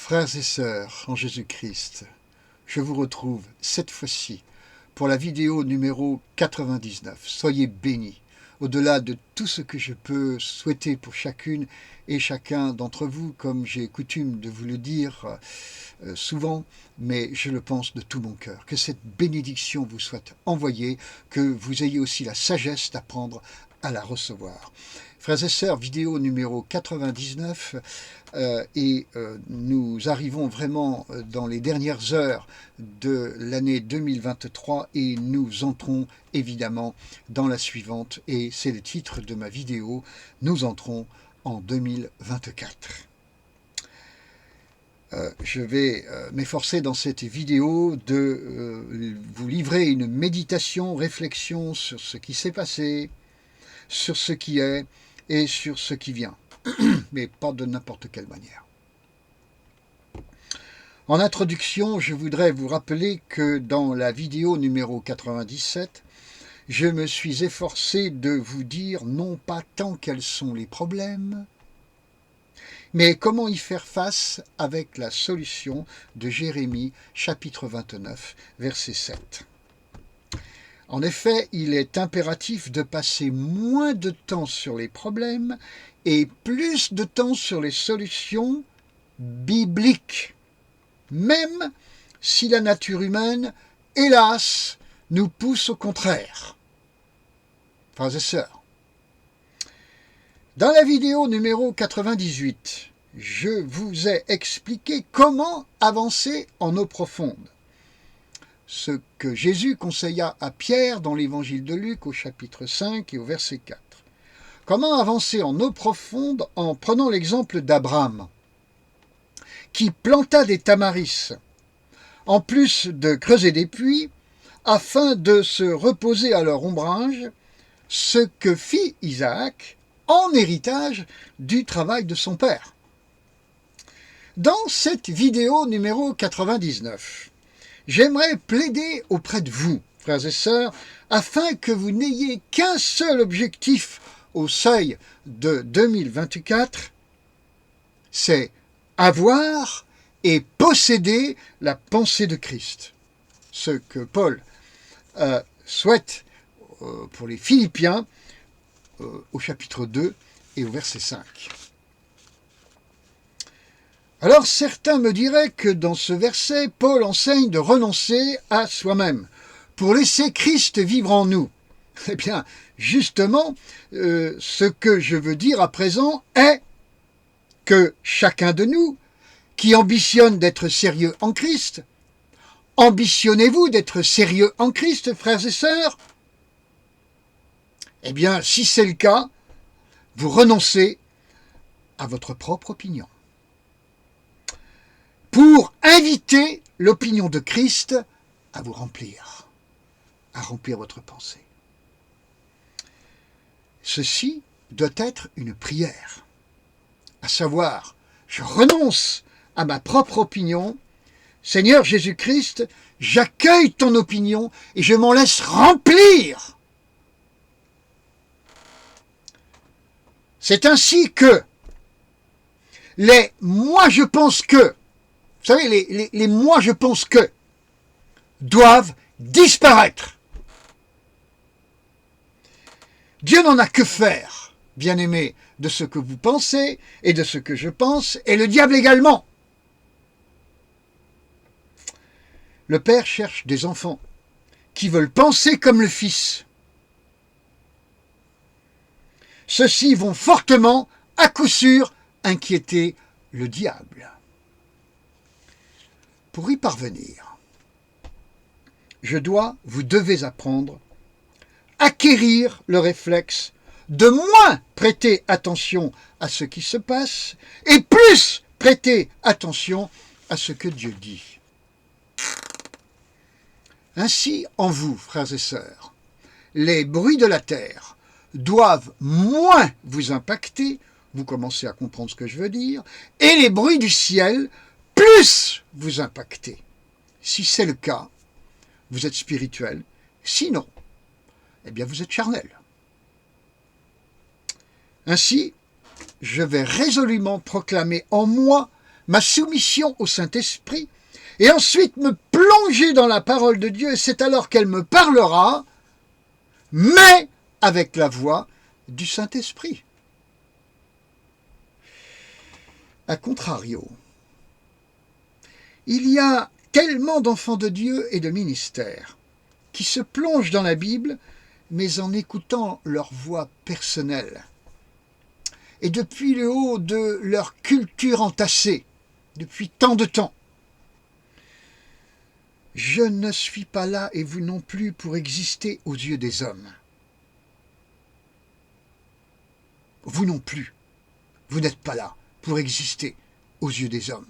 Frères et sœurs en Jésus-Christ, je vous retrouve cette fois-ci pour la vidéo numéro 99. Soyez bénis. Au-delà de tout ce que je peux souhaiter pour chacune et chacun d'entre vous, comme j'ai coutume de vous le dire souvent, mais je le pense de tout mon cœur. Que cette bénédiction vous soit envoyée, que vous ayez aussi la sagesse d'apprendre à la recevoir. Frères et sœurs, vidéo numéro 99, nous arrivons vraiment dans les dernières heures de l'année 2023 et nous entrons évidemment dans la suivante, et c'est le titre de ma vidéo, nous entrons en 2024. Je vais m'efforcer dans cette vidéo de vous livrer une méditation, réflexion sur ce qui s'est passé, sur ce qui est et sur ce qui vient, mais pas de n'importe quelle manière. En introduction, je voudrais vous rappeler que dans la vidéo numéro 97, je me suis efforcé de vous dire non pas tant quels sont les problèmes, mais comment y faire face avec la solution de Jérémie, chapitre 29, verset 7. En effet, il est impératif de passer moins de temps sur les problèmes et plus de temps sur les solutions bibliques, même si la nature humaine, hélas, nous pousse au contraire. Frères et sœurs, dans la vidéo numéro 98, je vous ai expliqué comment avancer en eau profonde. Ce que Jésus conseilla à Pierre dans l'évangile de Luc au chapitre 5 et au verset 4. Comment avancer en eau profonde en prenant l'exemple d'Abraham, qui planta des tamaris, en plus de creuser des puits, afin de se reposer à leur ombrage, ce que fit Isaac en héritage du travail de son père. Dans cette vidéo numéro 99, j'aimerais plaider auprès de vous, frères et sœurs, afin que vous n'ayez qu'un seul objectif au seuil de 2024, c'est avoir et posséder la pensée de Christ. Ce que Paul souhaite pour les Philippiens au chapitre 2 et au verset 5. Alors certains me diraient que dans ce verset, Paul enseigne de renoncer à soi-même pour laisser Christ vivre en nous. Eh bien, justement, ce que je veux dire à présent est que chacun de nous qui ambitionne d'être sérieux en Christ, ambitionnez-vous d'être sérieux en Christ, frères et sœurs? Eh bien, si c'est le cas, vous renoncez à votre propre opinion pour inviter l'opinion de Christ à vous remplir, à remplir votre pensée. Ceci doit être une prière, à savoir, je renonce à ma propre opinion, Seigneur Jésus-Christ, j'accueille ton opinion et je m'en laisse remplir. C'est ainsi que les « moi je pense que », vous savez, les « moi je pense que » doivent disparaître. Dieu n'en a que faire, bien-aimés, de ce que vous pensez et de ce que je pense, et le diable également. Le Père cherche des enfants qui veulent penser comme le Fils. Ceux-ci vont fortement, à coup sûr, inquiéter le diable. Pour y parvenir, vous devez apprendre, acquérir le réflexe de moins prêter attention à ce qui se passe et plus prêter attention à ce que Dieu dit. Ainsi, en vous, frères et sœurs, les bruits de la terre doivent moins vous impacter, vous commencez à comprendre ce que je veux dire, et les bruits du ciel plus vous impacter. Si c'est le cas, vous êtes spirituel, sinon, eh bien vous êtes charnel. Ainsi, je vais résolument proclamer en moi ma soumission au Saint-Esprit, et ensuite me plonger dans la parole de Dieu, et c'est alors qu'elle me parlera, mais avec la voix du Saint-Esprit. A contrario, il y a tellement d'enfants de Dieu et de ministères qui se plongent dans la Bible, mais en écoutant leur voix personnelle. Et depuis le haut de leur culture entassée, depuis tant de temps. Je ne suis pas là, et vous non plus, pour exister aux yeux des hommes. Vous non plus, vous n'êtes pas là pour exister aux yeux des hommes.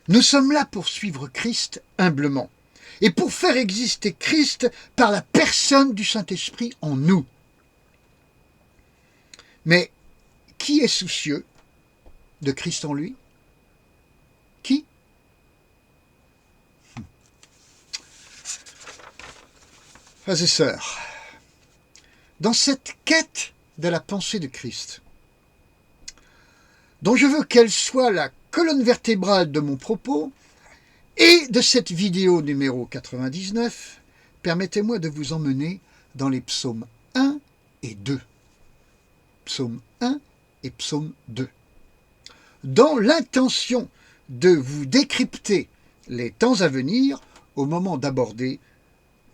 Nous sommes là pour suivre Christ humblement et pour faire exister Christ par la personne du Saint-Esprit en nous. Mais qui est soucieux de Christ en lui? Qui? Frères et sœurs, dans cette quête de la pensée de Christ, dont je veux qu'elle soit la colonne vertébrale de mon propos et de cette vidéo numéro 99, permettez-moi de vous emmener dans les psaumes 1 et 2. Psaume 1 et psaume 2. Dans l'intention de vous décrypter les temps à venir au moment d'aborder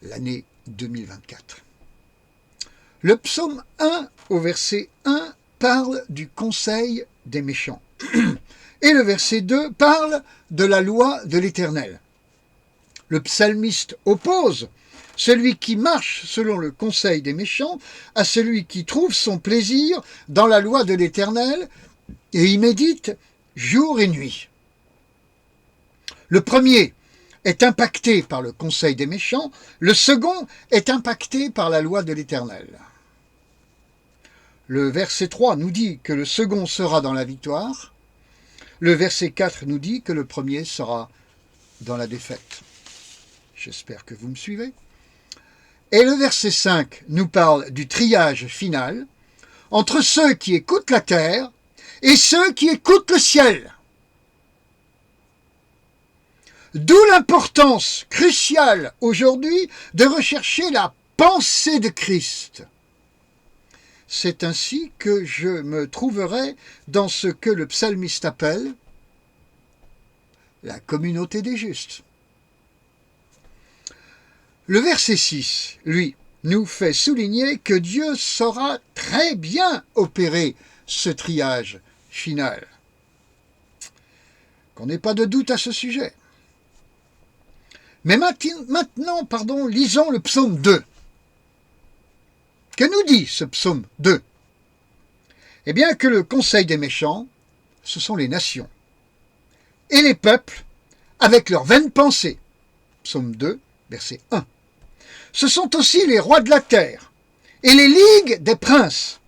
l'année 2024. Le psaume 1 au verset 1 parle du conseil des méchants. Et le verset 2 parle de la loi de l'Éternel. Le psalmiste oppose celui qui marche selon le conseil des méchants à celui qui trouve son plaisir dans la loi de l'Éternel et y médite jour et nuit. Le premier est impacté par le conseil des méchants, le second est impacté par la loi de l'Éternel. Le verset 3 nous dit que le second sera dans la victoire. Le verset 4 nous dit que le premier sera dans la défaite. J'espère que vous me suivez. Et le verset 5 nous parle du triage final entre ceux qui écoutent la terre et ceux qui écoutent le ciel. D'où l'importance cruciale aujourd'hui de rechercher la pensée de Christ. C'est ainsi que je me trouverai dans ce que le psalmiste appelle la communauté des justes. Le verset 6, lui, nous fait souligner que Dieu saura très bien opérer ce triage final. Qu'on n'ait pas de doute à ce sujet. Mais maintenant, lisons le psaume 2. Que nous dit ce psaume 2? Eh bien que le conseil des méchants, ce sont les nations. Et les peuples, avec leurs vaines pensées. Psaume 2, verset 1. Ce sont aussi les rois de la terre et les ligues des princes.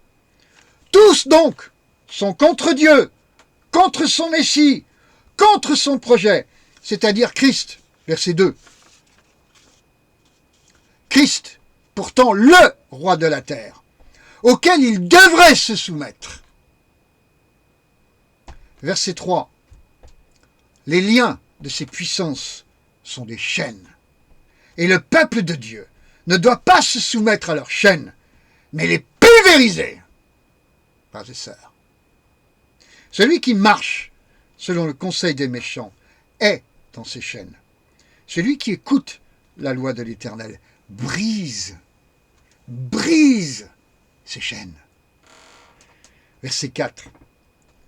Tous donc sont contre Dieu, contre son Messie, contre son projet, c'est-à-dire Christ. Verset 2. Christ, pourtant le roi de la terre, auquel il devrait se soumettre. Verset 3. Les liens de ces puissances sont des chaînes. Et le peuple de Dieu ne doit pas se soumettre à leurs chaînes, mais les pulvériser. Frères et sœurs. Celui qui marche selon le conseil des méchants est dans ces chaînes. Celui qui écoute la loi de l'Éternel brise ces chaînes. Verset 4.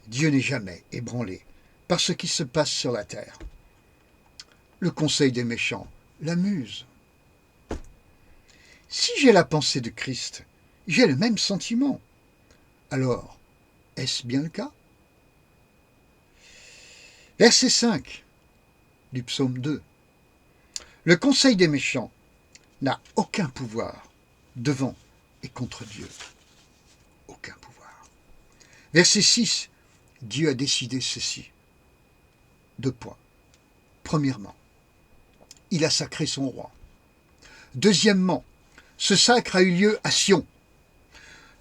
Dieu n'est jamais ébranlé par ce qui se passe sur la terre. Le conseil des méchants l'amuse. Si j'ai la pensée de Christ, j'ai le même sentiment. Alors, est-ce bien le cas? Verset 5 du psaume 2. Le conseil des méchants n'a aucun pouvoir devant et contre Dieu. Aucun pouvoir. Verset 6. Dieu a décidé ceci. 2 points. Premièrement, il a sacré son roi. Deuxièmement, ce sacre a eu lieu à Sion.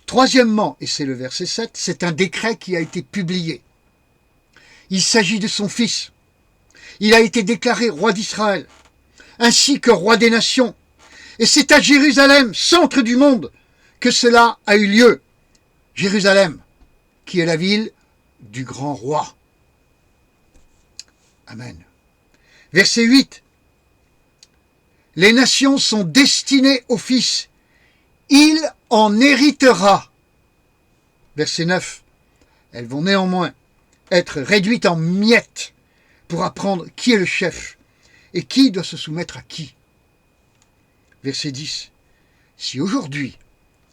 Troisièmement, et c'est le verset 7, c'est un décret qui a été publié. Il s'agit de son Fils. Il a été déclaré roi d'Israël, ainsi que roi des nations. Et c'est à Jérusalem, centre du monde, que cela a eu lieu. Jérusalem, qui est la ville du grand roi. Amen. Verset 8. Les nations sont destinées au Fils. Il en héritera. Verset 9. Elles vont néanmoins être réduites en miettes pour apprendre qui est le chef et qui doit se soumettre à qui. Verset 10. Si aujourd'hui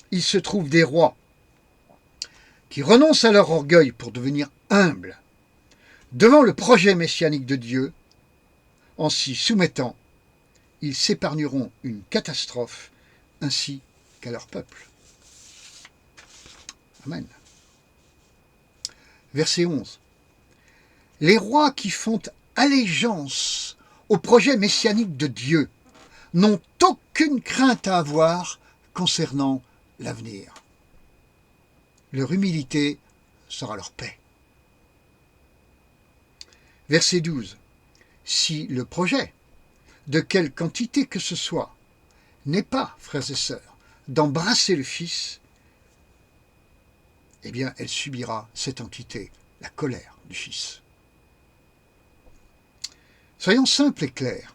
il se trouve des rois qui renoncent à leur orgueil pour devenir humbles devant le projet messianique de Dieu, en s'y soumettant, ils s'épargneront une catastrophe ainsi qu'à leur peuple. Amen. Verset 11. Les rois qui font allégeance au projet messianique de Dieu n'ont aucune crainte à avoir concernant l'avenir. Leur humilité sera leur paix. Verset 12. Si le projet, de quelle quantité que ce soit, n'est pas, frères et sœurs, d'embrasser le Fils, eh bien, elle subira cette entité, la colère du Fils. Soyons simples et clairs.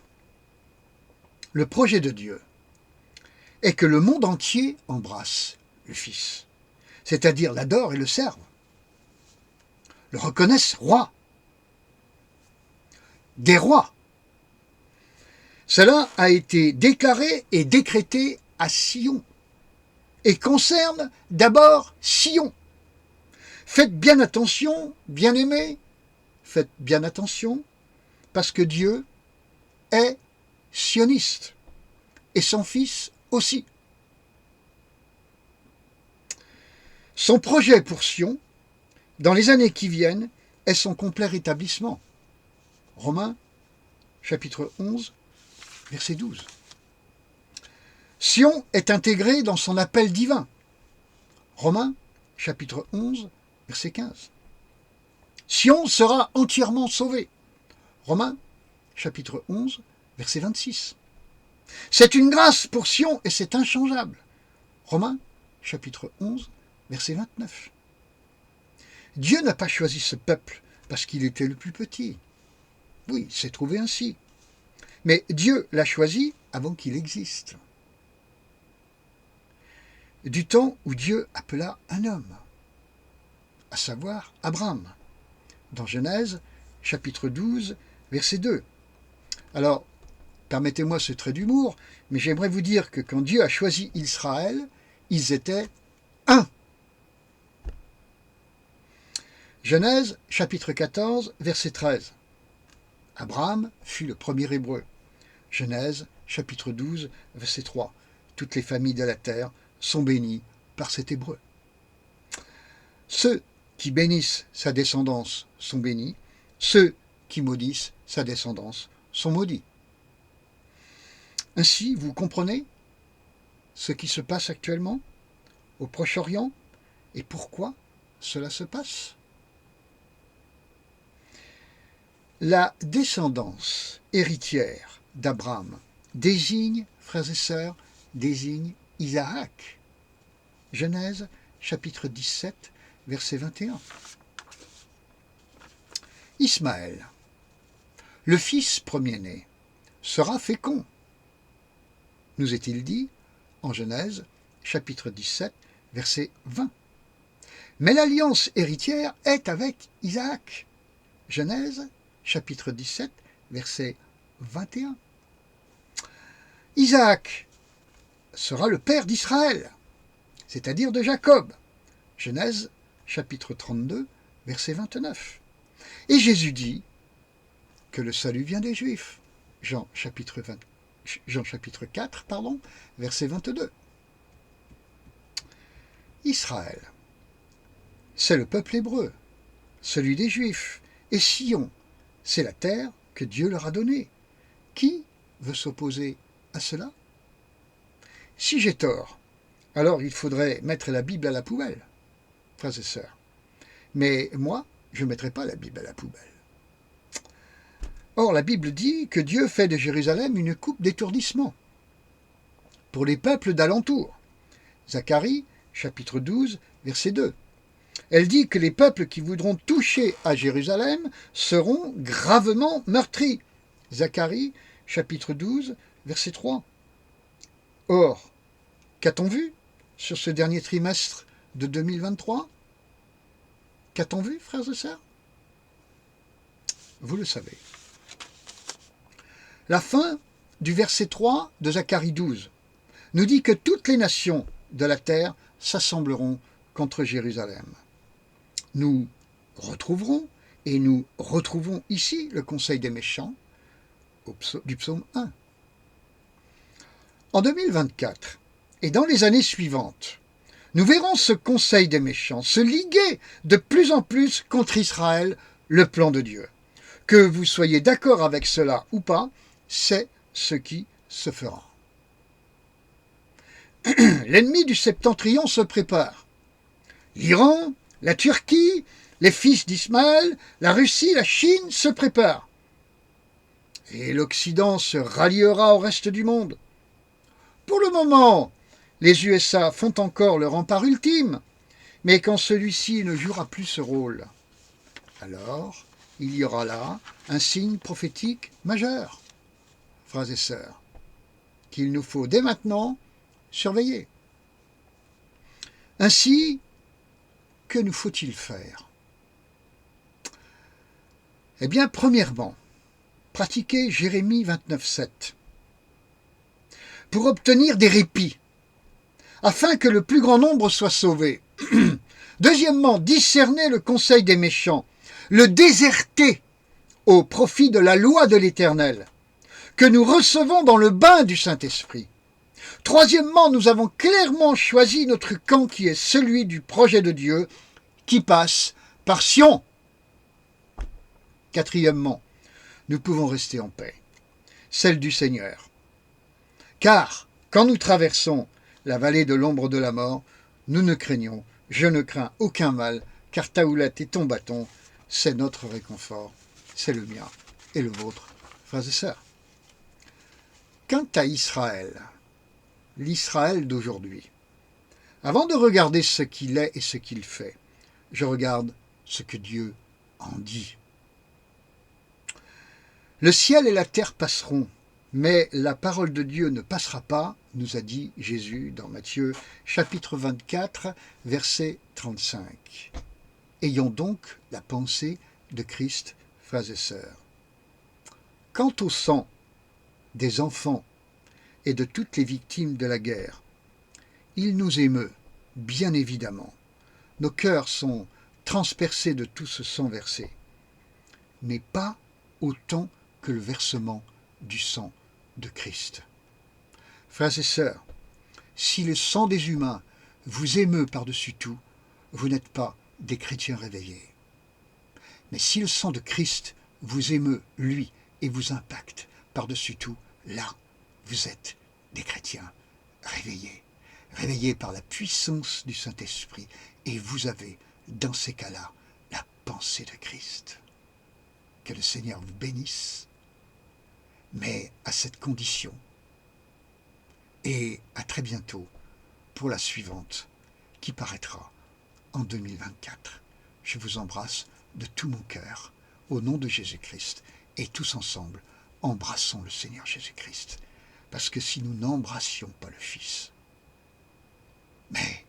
Le projet de Dieu est que le monde entier embrasse le Fils, c'est-à-dire l'adore et le serve, le reconnaissent roi, des rois. Cela a été déclaré et décrété à Sion et concerne d'abord Sion. Faites bien attention, bien-aimés, faites bien attention, parce que Dieu est sioniste et son Fils aussi. Son projet pour Sion, dans les années qui viennent, est son complet rétablissement. Romains, chapitre 11, verset 12. Sion est intégré dans son appel divin. Romains, chapitre 11, verset 15. Sion sera entièrement sauvé. Romains, chapitre 11, verset 26. C'est une grâce pour Sion et c'est inchangeable. Romains, chapitre 11, verset 29. Dieu n'a pas choisi ce peuple parce qu'il était le plus petit. Oui, c'est trouvé ainsi. Mais Dieu l'a choisi avant qu'il existe. Du temps où Dieu appela un homme, à savoir Abraham, dans Genèse, chapitre 12, verset 2. Alors, permettez-moi ce trait d'humour, mais j'aimerais vous dire que quand Dieu a choisi Israël, ils étaient un. Genèse, chapitre 14, verset 13. Abraham fut le premier hébreu. Genèse, chapitre 12, verset 3. Toutes les familles de la terre sont bénies par cet hébreu. Ceux qui bénissent sa descendance sont bénis, ceux qui maudissent sa descendance sont maudits. Ainsi, vous comprenez ce qui se passe actuellement au Proche-Orient et pourquoi cela se passe. La descendance héritière d'Abraham désigne, frères et sœurs, désigne Isaac. Genèse, chapitre 17, verset 21. Ismaël, le fils premier-né, sera fécond, nous est-il dit en Genèse, chapitre 17, verset 20. Mais l'alliance héritière est avec Isaac. Genèse, chapitre 17, verset 21. Isaac sera le père d'Israël, c'est-à-dire de Jacob. Genèse, chapitre 32, verset 29. Et Jésus dit que le salut vient des Juifs. Jean chapitre 4, verset 22. Israël, c'est le peuple hébreu, celui des Juifs. Et Sion, c'est la terre que Dieu leur a donnée. Qui veut s'opposer à cela? Si j'ai tort, alors il faudrait mettre la Bible à la poubelle, frères et sœurs. Mais moi, je ne mettrai pas la Bible à la poubelle. Or, la Bible dit que Dieu fait de Jérusalem une coupe d'étourdissement pour les peuples d'alentour. Zacharie, chapitre 12, verset 2. Elle dit que les peuples qui voudront toucher à Jérusalem seront gravement meurtris. Zacharie, chapitre 12, verset 3. Or, qu'a-t-on vu sur ce dernier trimestre de 2023 ? Qu'a-t-on vu, frères et sœurs ? Vous le savez. La fin du verset 3 de Zacharie 12 nous dit que toutes les nations de la terre s'assembleront contre Jérusalem. Nous retrouverons, et nous retrouvons ici le conseil des méchants du psaume 1. En 2024 et dans les années suivantes, nous verrons ce conseil des méchants se liguer de plus en plus contre Israël, le plan de Dieu. Que vous soyez d'accord avec cela ou pas, c'est ce qui se fera. L'ennemi du septentrion se prépare. L'Iran, la Turquie, les fils d'Ismaël, la Russie, la Chine se préparent. Et l'Occident se ralliera au reste du monde. Pour le moment, les USA font encore le rempart ultime, mais quand celui-ci ne jouera plus ce rôle, alors il y aura là un signe prophétique majeur, frères et sœurs, qu'il nous faut dès maintenant surveiller. Ainsi, que nous faut-il faire ? Eh bien, premièrement, pratiquer Jérémie 29,7 pour obtenir des répits, afin que le plus grand nombre soit sauvé. Deuxièmement, discerner le conseil des méchants, le déserter au profit de la loi de l'Éternel, que nous recevons dans le bain du Saint-Esprit. Troisièmement, nous avons clairement choisi notre camp qui est celui du projet de Dieu, qui passe par Sion. Quatrièmement, nous pouvons rester en paix, celle du Seigneur. Car, quand nous traversons la vallée de l'ombre de la mort, nous ne craignons, je ne crains aucun mal, car ta houlette et ton bâton, c'est notre réconfort, c'est le mien et le vôtre, frères et sœurs. Quant à Israël, l'Israël d'aujourd'hui, avant de regarder ce qu'il est et ce qu'il fait, je regarde ce que Dieu en dit. Le ciel et la terre passeront, mais la parole de Dieu ne passera pas, nous a dit Jésus dans Matthieu chapitre 24, verset 35. Ayons donc la pensée de Christ, frères et sœurs. Quant au sang des enfants et de toutes les victimes de la guerre, il nous émeut, bien évidemment. Nos cœurs sont transpercés de tout ce sang versé, mais pas autant que le versement du sang de Christ. Frères et sœurs, si le sang des humains vous émeut par-dessus tout, vous n'êtes pas des chrétiens réveillés. Mais si le sang de Christ vous émeut, lui, et vous impacte par-dessus tout, là, vous êtes des chrétiens réveillés, réveillés par la puissance du Saint-Esprit, et vous avez, dans ces cas-là, la pensée de Christ. Que le Seigneur vous bénisse, mais à cette condition. Et à très bientôt pour la suivante qui paraîtra en 2024. Je vous embrasse de tout mon cœur au nom de Jésus-Christ et tous ensemble embrassons le Seigneur Jésus-Christ. Parce que si nous n'embrassions pas le Fils, mais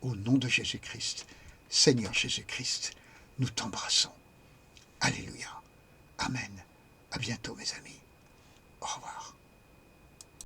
au nom de Jésus-Christ, Seigneur Jésus-Christ, nous t'embrassons. Alléluia. Amen. À bientôt mes amis. Au revoir.